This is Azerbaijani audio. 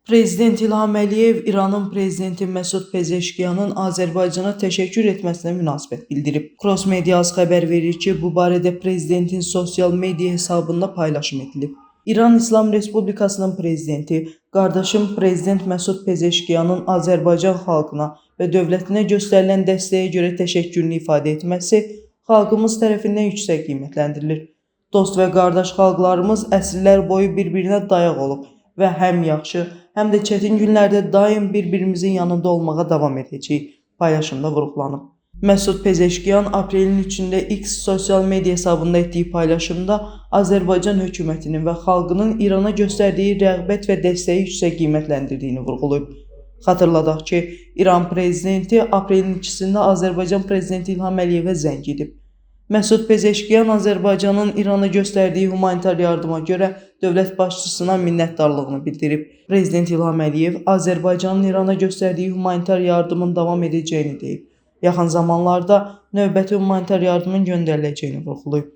Prezident İlham Əliyev İranın prezidenti Məsud Pezeşkiyanın Azərbaycana təşəkkür etməsinə münasibət bildirib. Cross Media xəbər verir ki, bu barədə prezidentin sosial media hesabında paylaşım edilib. İran İslam Respublikasının prezidenti, qardaşım prezident Məsud Pezeşkiyanın Azərbaycan xalqına və dövlətinə göstərilən dəstəyə görə təşəkkürünü ifadə etməsi xalqımız tərəfindən yüksək qiymətləndirilir. Dost və qardaş xalqlarımız əsrlər boyu bir-birinə dayaq olub və həm yaxşı, həm də çətin günlərdə daim bir-birimizin yanında olmağa davam edəcəyik paylaşımda vurğulanıb. Məsud Pezeşkiyan aprelin 3-də X sosial media hesabında etdiyi paylaşımda Azərbaycan hökumətinin və xalqının İrana göstərdiyi rəğbət və dəstəyi yüksək qiymətləndirdiyini vurğulayıb. Xatırladaq ki, İran prezidenti aprelin 2-də Azərbaycan prezidenti İlham Əliyevə zəng edib. Məsud Pezeşkiyan Azərbaycanın İrana göstərdiyi humanitar yardıma görə dövlət başçısına minnətdarlığını bildirib. Prezident İlham Əliyev Azərbaycanın İrana göstərdiyi humanitar yardımın davam edəcəyini deyib. Yaxın zamanlarda növbəti humanitar yardımın göndəriləcəyini vurğulayıb.